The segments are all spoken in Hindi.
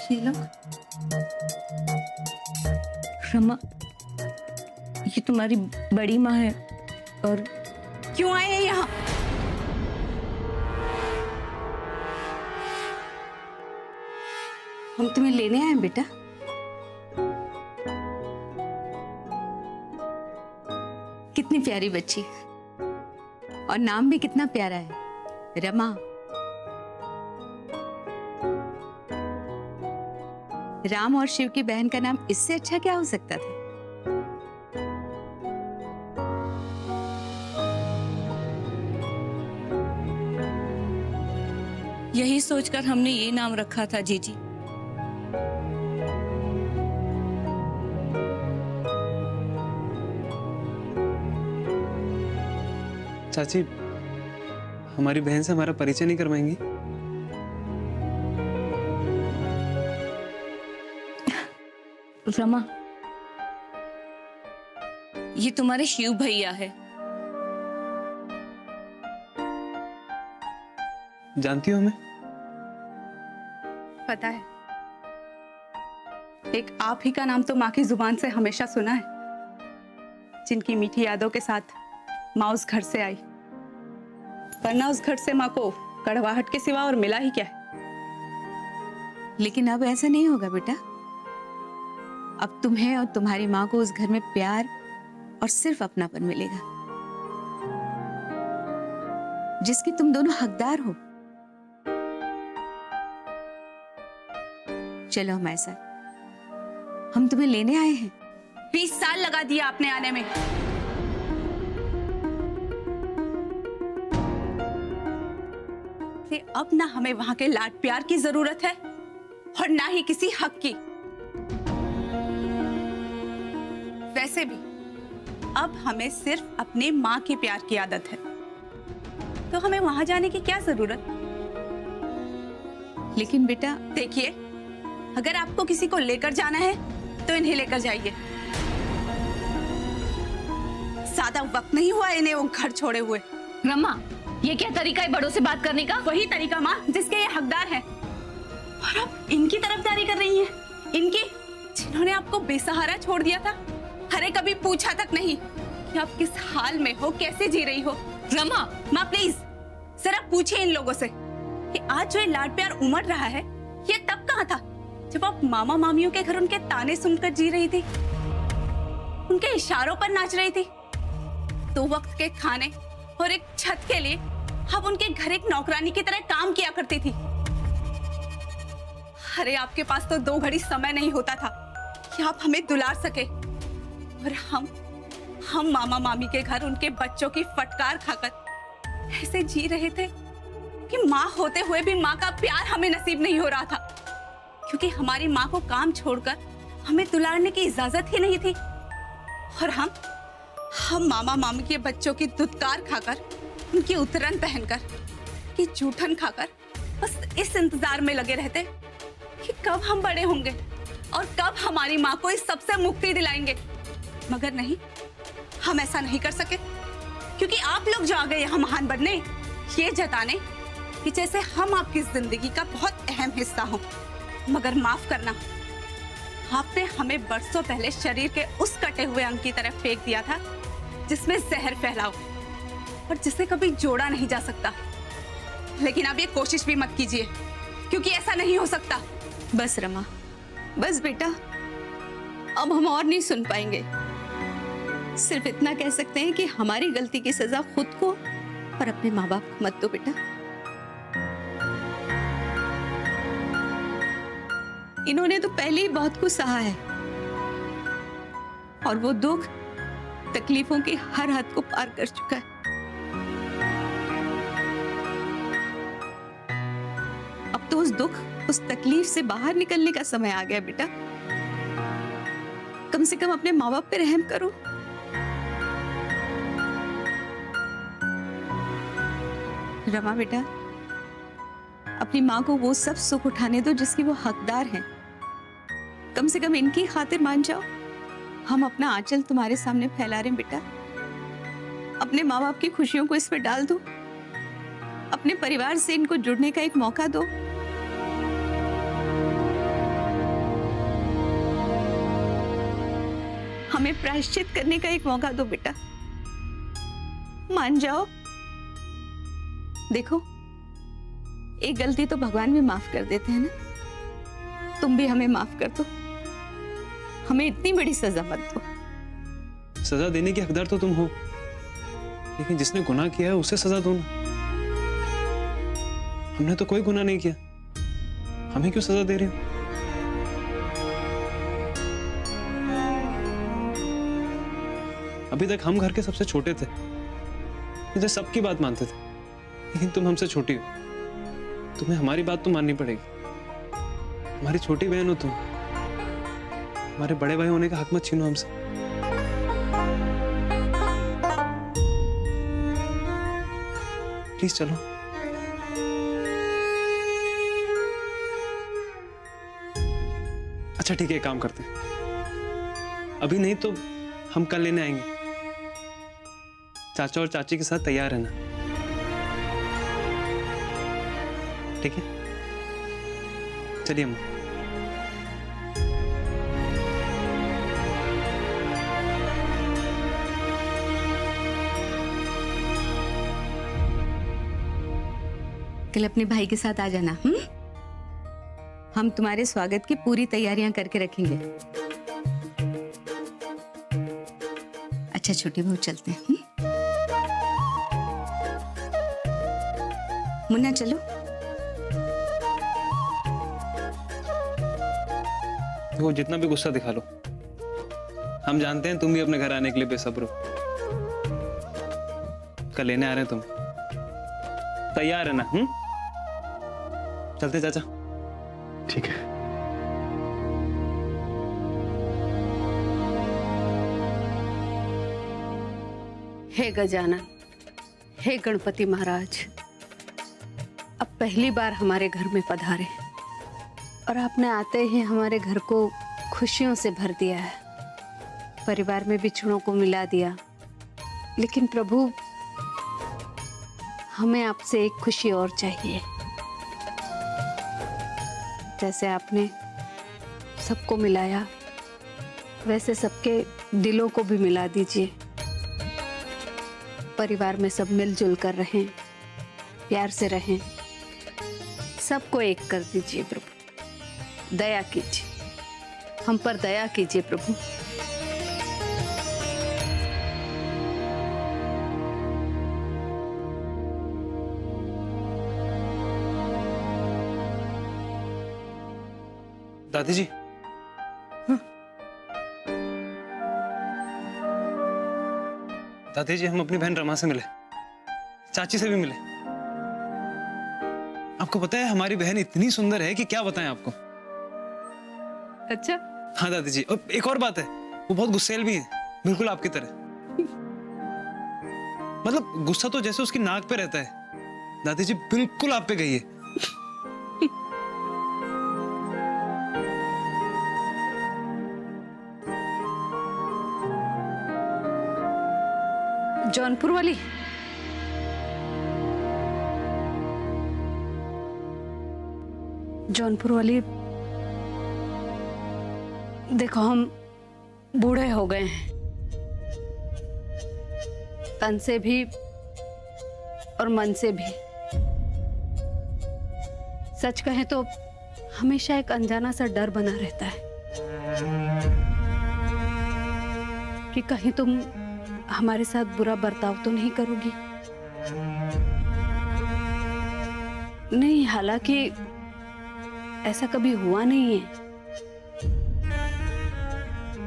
ये लोग? रमा, ये तुम्हारी बड़ी माँ है। और क्यों आए हैं यहाँ? हम तुम्हें लेने आए हैं बेटा। कितनी प्यारी बच्ची और नाम भी कितना प्यारा है, रमा। राम और शिव की बहन का नाम इससे अच्छा क्या हो सकता था? यही सोचकर हमने ये नाम रखा था जीजी। चाची, हमारी बहन से हमारा परिचय नहीं करवाएंगी? रमा, ये तुम्हारे शिव भैया है। जानती हो हमें? पता है, एक आप ही का नाम तो माँ की जुबान से हमेशा सुना है, जिनकी मीठी यादों के साथ माँ उस घर से आई, वरना उस घर से माँ को कड़वाहट के सिवा और मिला ही क्या है। लेकिन अब ऐसा नहीं होगा बेटा। अब तुम्हें और तुम्हारी माँ को उस घर में प्यार और सिर्फ अपनापन मिलेगा, जिसकी तुम दोनों हकदार हो। चलो हमारे साथ, हम तुम्हें लेने आए हैं। 20 साल लगा दिया आपने आने में। अब ना हमें वहां के लाड प्यार की जरूरत है और ना ही किसी हक की। वैसे भी अब हमें सिर्फ अपने माँ के प्यार की आदत है, तो हमें वहां जाने की क्या जरूरत? लेकिन बेटा देखिए, अगर आपको किसी को लेकर जाना है तो इन्हें लेकर जाइए। ज्यादा वक्त नहीं हुआ इन्हें वो घर छोड़े हुए। रमा, ये क्या तरीका है बड़ों से बात करने का? वही तरीका माँ जिसके ये हकदार हैं। और अब इनकी तरफदारी कर रही हैं, इनकी जिन्होंने आपको बेसहारा छोड़ दिया था। अरे कभी पूछा तक नहीं कि आप किस हाल में हो, कैसे जी रही हो। रमा, माँ प्लीज जरा पूछिए इन लोगों से कि आज जो ये लाड प्यार उमड़ रहा है, ये तब कहाँ था जब आप मामा मामियों के घर उनके ताने सुनकर जी रही थी, उनके इशारों पर नाच रही थी। 2 वक्त के खाने और एक छत के लिए आप उनके घर एक नौकरानी की तरह काम किया करती थी। अरे आपके पास तो 2 घड़ी समय नहीं होता था कि आप हमें दुलार सके, और हम मामा मामी के घर उनके बच्चों की फटकार खाकर ऐसे जी रहे थे कि माँ होते हुए भी माँ का प्यार हमें नसीब नहीं हो रहा था, क्योंकि हमारी माँ को काम छोड़कर हमें दुलारने की इजाजत ही नहीं थी। और हम मामा मामी के बच्चों की दुत्कार खाकर, उनकी उतरन पहनकर, कि जूठन खाकर बस इस इंतजार में लगे रहते कि कब हम बड़े होंगे और कब हमारी माँ को इस सबसे मुक्ति दिलाएंगे। मगर नहीं, हम ऐसा नहीं कर सके, क्योंकि आप लोग जो आ गए यहाँ महान बनने, ये जताने कि जैसे हम आपकी जिंदगी का बहुत अहम हिस्सा हो। मगर माफ करना, आपने हमें बरसों पहले शरीर के उस कटे हुए अंग की तरफ फेंक दिया था जिसमें जहर फैलाओ और जिसे कभी जोड़ा नहीं जा सकता। लेकिन अब ये कोशिश भी मत कीजिए, क्योंकि ऐसा नहीं हो सकता। बस रमा, बस बेटा, अब हम और नहीं सुन पाएंगे। सिर्फ इतना कह सकते हैं कि हमारी गलती की सजा खुद को और अपने माँ बाप को मत दो बेटा। इन्होंने तो पहले ही बहुत कुछ सहा है, और वो दुख तकलीफों की हर हद को पार कर चुका है। अब तो उस दुख, उस तकलीफ से बाहर निकलने का समय आ गया बेटा। कम से कम अपने माँ बाप पे रहम करो। रमा बेटा, अपनी माँ को वो सब सुख उठाने दो जिसकी वो हकदार हैं। कम से कम इनकी खातिर मान जाओ। हम अपना आंचल तुम्हारे सामने फैला रहे हैं बेटा। अपने माँ बाप की खुशियों को इस पे डाल दो, अपने परिवार से इनको जुड़ने का एक मौका दो। हमें प्रायश्चित करने का एक मौका दो बेटा, मान जाओ। देखो, एक गलती तो भगवान भी माफ कर देते हैं ना, तुम भी हमें माफ कर दो, हमें इतनी बड़ी सजा मत दो। सजा देने की हकदार तो तुम हो, लेकिन जिसने गुनाह किया है उसे सजा दो ना। हमने तो कोई गुनाह नहीं किया, हमें क्यों सजा दे रहे हो? अभी तक हम घर के सबसे छोटे थे, मुझे सबकी बात मानते थे, लेकिन तुम हमसे छोटी हो, तुम्हें हमारी बात तो माननी पड़ेगी। हमारी छोटी बहन हो तुम, हमारे बड़े भाई होने का हक मत छीनो हमसे। प्लीज चलो। अच्छा ठीक है, एक काम करते हैं, अभी नहीं तो हम कल लेने आएंगे। चाचा और चाची के साथ तैयार रहना, ठीक है? चलिए अम्मा। कल अपने भाई के साथ आ जाना। हम तुम्हारे स्वागत की पूरी तैयारियां करके रखेंगे। अच्छा छोटी बहू, चलते हैं। मुन्ना चलो। वो जितना भी गुस्सा दिखा लो, हम जानते हैं तुम भी अपने घर आने के लिए बेसब्र हो। कल लेने आ रहे हैं तुम, तैयार है ना? चलते चाचा। ठीक है। हे गजानन, हे गणपति महाराज, अब पहली बार हमारे घर में पधारे और आपने आते ही हमारे घर को खुशियों से भर दिया है। परिवार में बिछड़ों को मिला दिया, लेकिन प्रभु हमें आपसे एक खुशी और चाहिए। जैसे आपने सबको मिलाया, वैसे सबके दिलों को भी मिला दीजिए। परिवार में सब मिलजुल कर रहें, प्यार से रहें, सबको एक कर दीजिए प्रभु। दया कीजिए, हम पर दया कीजिए प्रभु। दादी जी, दादी जी, हम अपनी बहन रमा से मिले, चाची से भी मिले। आपको पता है हमारी बहन इतनी सुंदर है कि क्या बताएं आपको। अच्छा, हाँ दादी जी, और एक और बात है, वो बहुत गुस्सैल भी है, बिल्कुल आपकी तरह। मतलब गुस्सा तो जैसे उसकी नाक पे रहता है, दादी जी बिल्कुल आप पे गई है। जौनपुर वाली? जौनपुर वाली, देखो हम बूढ़े हो गए हैं, तन से भी और मन से भी। सच कहें तो हमेशा एक अनजाना सा डर बना रहता है कि कहीं तुम हमारे साथ बुरा बर्ताव तो नहीं करोगी। नहीं, हालांकि ऐसा कभी हुआ नहीं है,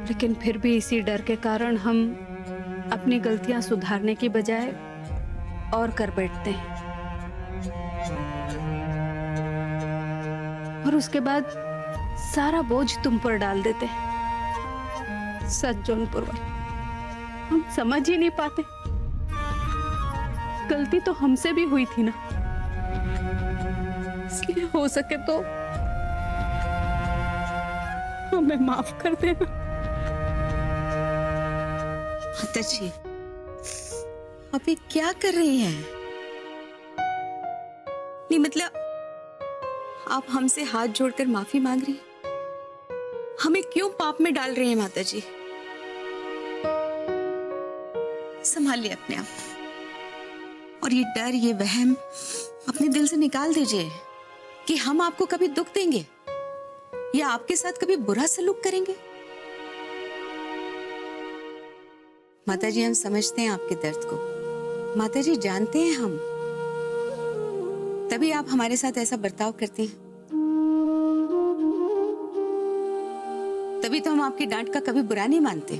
लेकिन फिर भी इसी डर के कारण हम अपनी गलतियां सुधारने की बजाय और कर बैठते हैं, और उसके बाद सारा बोझ तुम पर डाल देते हैं। सच जौनपुर वाले, हम समझ ही नहीं पाते, गलती तो हमसे भी हुई थी ना, इसलिए हो सके तो हमें माफ कर देना। माता जी, आप ये क्या कर रही हैं? नहीं मतलब आप हमसे हाथ जोड़कर माफी मांग रही हैं? हमें क्यों पाप में डाल रही हैं माता जी? संभालिए अपने आप। और ये डर, ये वहम अपने दिल से निकाल दीजिए कि हम आपको कभी दुख देंगे या आपके साथ कभी बुरा सलूक करेंगे। माताजी, हम समझते हैं आपके दर्द को। माताजी, जानते हैं हम, तभी आप हमारे साथ ऐसा बर्ताव करती हैं। तभी तो हम आपकी डांट का कभी बुरा नहीं मानते।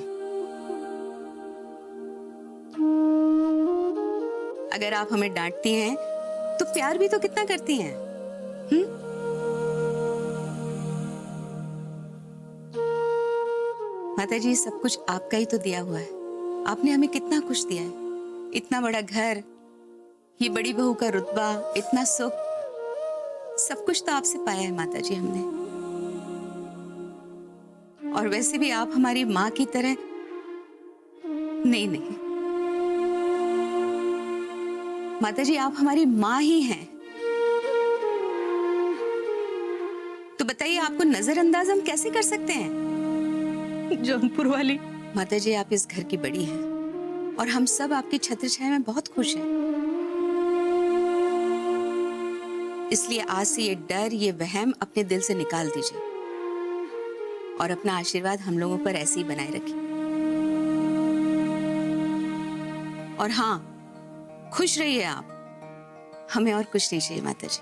अगर आप हमें डांटती हैं तो प्यार भी तो कितना करती हैं। माताजी, सब कुछ आपका ही तो दिया हुआ है। आपने हमें कितना कुछ दिया है, इतना बड़ा घर, ये बड़ी बहू का रुतबा, इतना सुख, सब कुछ तो आपसे पाया है माताजी हमने। और वैसे भी आप हमारी माँ की तरह नहीं माताजी, आप हमारी माँ ही हैं। तो बताइए, आपको नजरअंदाज हम कैसे कर सकते हैं? जौनपुर वाली माताजी, आप इस घर की बड़ी हैं और हम सब आपकी छत्र छाया में बहुत खुश हैं। इसलिए आज से ये डर, ये वहम अपने दिल से निकाल दीजिए और अपना आशीर्वाद हम लोगों पर ऐसे ही बनाए रखिए। और हाँ, खुश रहिए आप, हमें और कुछ नहीं चाहिए माताजी।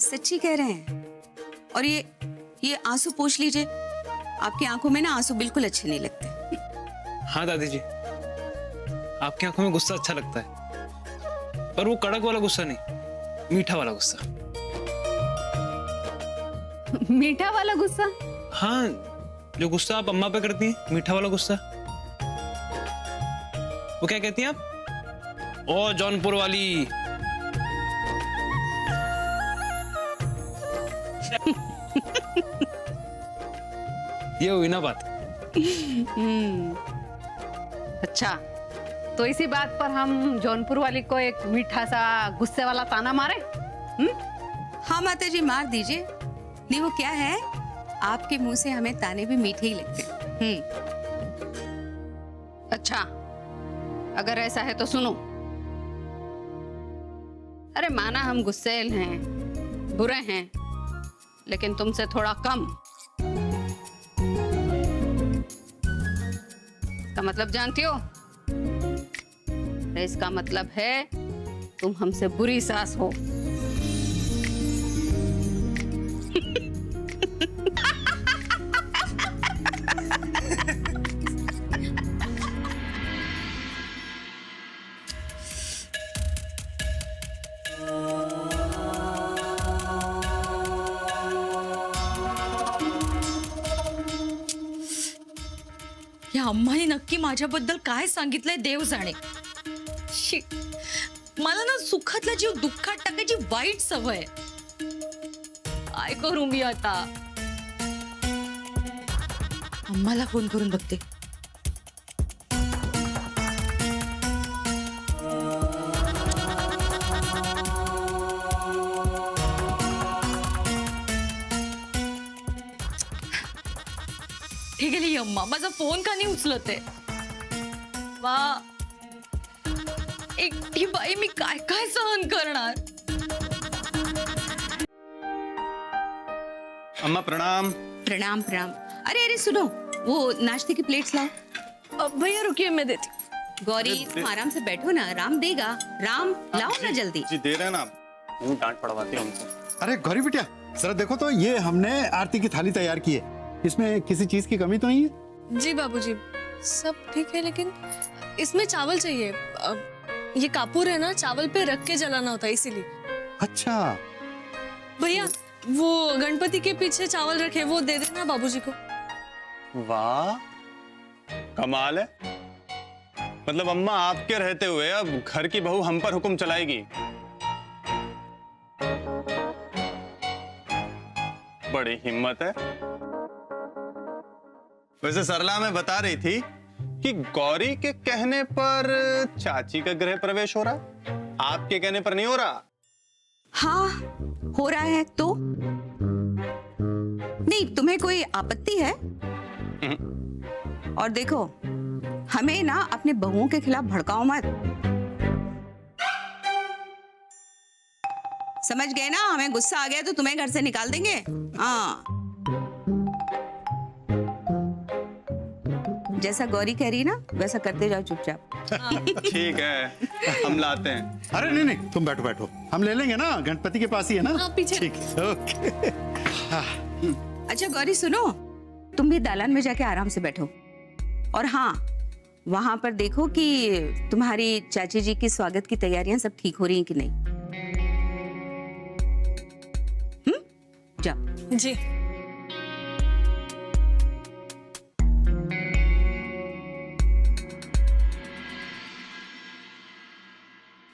सच्ची कह रहे हैं। और ये आंसू पोंछ लीजिए, आपकी आंखों में ना आंसू बिल्कुल अच्छे नहीं लगते। हाँ दादी जी, आपकी आंखों में गुस्सा अच्छा लगता है, पर वो कड़क वाला गुस्सा नहीं, मीठा वाला गुस्सा। मीठा वाला गुस्सा? हाँ, जो गुस्सा आप अम्मा पे करती हैं, मीठा वाला गुस्सा। वो क्या कहती हैं आप? ओ जौनपुर वाली। ये हुई ना बात। अच्छा, तो इसी बात पर हम जौनपुर वाली को एक मीठा सा गुस्से वाला ताना मारे? हाँ माताजी, मार दीजिए। नहीं, वो क्या है, आपके मुंह से हमें ताने भी मीठे ही लगते हैं। अच्छा, अगर ऐसा है तो सुनो। अरे माना हम गुस्सैल हैं, बुरे हैं, लेकिन तुमसे थोड़ा कम। इसका मतलब जानती हो? इसका मतलब है तुम हमसे बुरी सास हो। या अम्माने नक्की माझ्याबद्दल काय सांगितलंय देव जाणे। शिट, मला ना सुखातला जीव दुःखात टाकायची वाईट सवय आहे। काय करू मी आता? अम्माला फोन करून बघते। ठीक आहे अम्मा, माझा फोन का नाही उचलत आहे? वा, एकटी बाई मी काय काय सहन करणार? अम्मा प्रणाम। प्रणाम प्रणाम। अरे सुनो, वो नाश्ते की प्लेट्स लाओ। भैया रुकिए, मैं देती। गौरी, तुम आराम से बैठो ना, राम देगा। राम, लाओ ना जल्दी। जी दे रहे हैं ना। यूं डांट पड़वाती है हमको। अरे गौरी बिटिया, जरा देखो तो, ये हमने आरती की थाली तैयार की है, इसमें किसी चीज की कमी तो नहीं है? जी बाबूजी, सब ठीक है, लेकिन इसमें चावल चाहिए। ये कापूर है ना, चावल पे रख के जलाना होता है, इसीलिए। अच्छा। भैया, वो गणपति के पीछे चावल रखे, वो दे देना बाबूजी को। वाह, कमाल है। मतलब अम्मा आपके रहते हुए अब घर की बहू हम पर हुक्म चलाएगी। बड़ी हिम्मत है। वैसे सरला में बता रही थी कि गौरी के कहने पर चाची का गृह प्रवेश हो रहा है, आपके कहने पर नहीं हो रहा। हाँ, हो रहा है तो? नहीं, तुम्हें कोई आपत्ति है? और देखो, हमें ना अपने बहुओं के खिलाफ भड़काओ मत। समझ गए ना? हमें गुस्सा आ गया तो तुम्हें घर से निकाल देंगे। हाँ, जैसा गौरी कह रही है ना वैसा करते जाओ चुपचाप। ठीक है, हम लाते हैं। अरे नहीं नहीं, तुम बैठो बैठो, हम ले लेंगे ना, गणपति के पास ही है ना। हाँ, पीछे। ठीक है, ओके। अच्छा गौरी सुनो, तुम भी दालान में जाके आराम से बैठो। और हाँ, वहां पर देखो कि तुम्हारी चाची जी की स्वागत की तैयारियां सब ठीक हो रही हैं कि नहीं। जाओ। जी।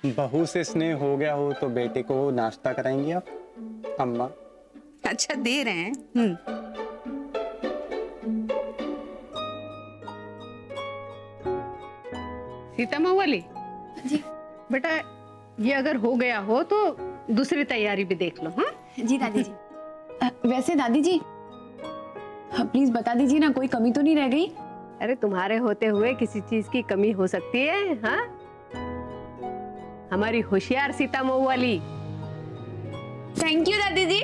बहू से स्नेह हो गया हो तो बेटे को नाश्ता कराएंगी आप अम्मा? अच्छा दे रहे हैं। सीता माँ वाली जी बेटा, ये अगर हो गया हो तो दूसरी तैयारी भी देख लो। हाँ जी दादी जी। वैसे दादी जी प्लीज बता दीजिए ना, कोई कमी तो नहीं रह गई? अरे तुम्हारे होते हुए किसी चीज की कमी हो सकती है? हाँ, हमारी होशियार सीता मऊ वाली। थैंक यू दादी जी।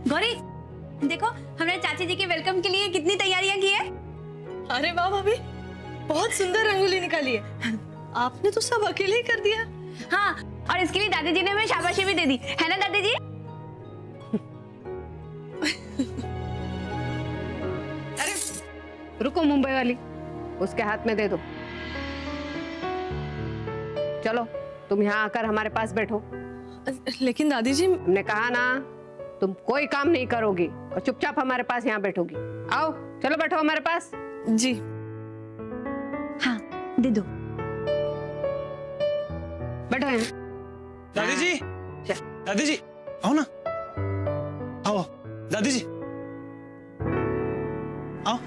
गौरी देखो, हमने चाची जी के वेलकम के लिए कितनी तैयारियां की है। अरे वाह भाभी, बहुत सुंदर रंगोली निकाली है। आपने तो सब अकेले ही कर दिया। हाँ, और इसके लिए दादी जी ने हमें शाबाशी भी दे दी है ना दादी जी? रुको मुंबई वाली, उसके हाथ में दे दो। चलो तुम यहाँ आकर हमारे पास बैठो। लेकिन दादी जी, हमने कहा ना, तुम कोई काम नहीं करोगी और चुपचाप हमारे पास यहाँ बैठोगी। आओ चलो बैठो हमारे पास। जी। हाँ दे दो। बैठो यहाँ। दादी जी, चल। दादी जी आओ ना, आओ दादी जी आओ।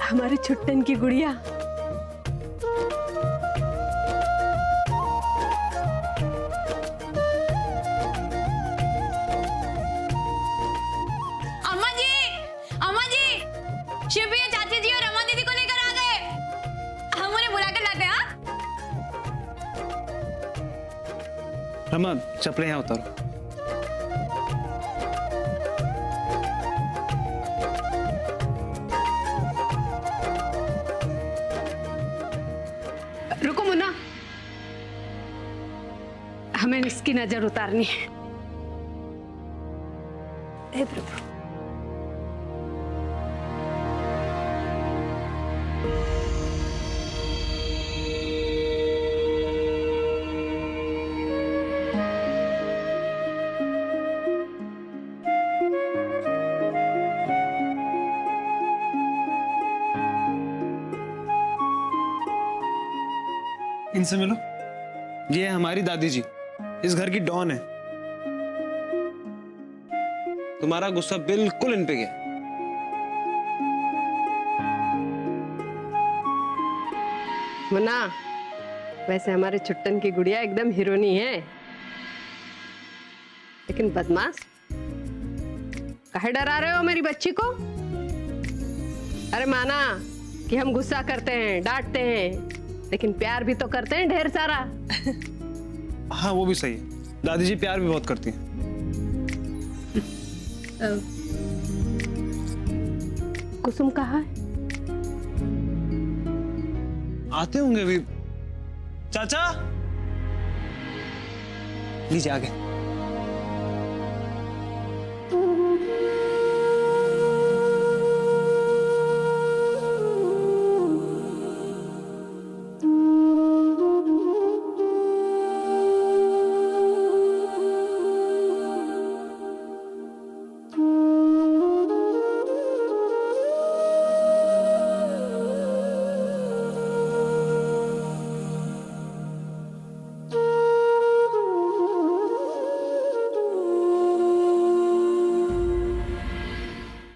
हमारी छुट्टन की गुड़िया। अम्मा जी, अम्मा जी, शिव भैया चाची जी और रमा दीदी को लेकर आ गए। हम उन्हें बुला कर लाते हैं। हाँ? रमा, चपले यहाँ उतारो। रुको मुन्ना, हमें इसकी नजर उतारनी है। हे प्रभु। इनसे मिलो, ये है हमारी दादी जी, इस घर की डॉन है। तुम्हारा गुस्सा बिल्कुल इन पे गया। मुन्ना, वैसे हमारे छुट्टन की गुड़िया एकदम हीरोनी है, लेकिन बदमाश। काहे डरा रहे हो मेरी बच्ची को? अरे माना कि हम गुस्सा करते हैं, डांटते हैं, लेकिन प्यार भी तो करते हैं ढेर सारा। हाँ वो भी सही है, दादी जी प्यार भी बहुत करती हैं। कुसुम कहाँ है? आते होंगे अभी। चाचा लीजिए आगे।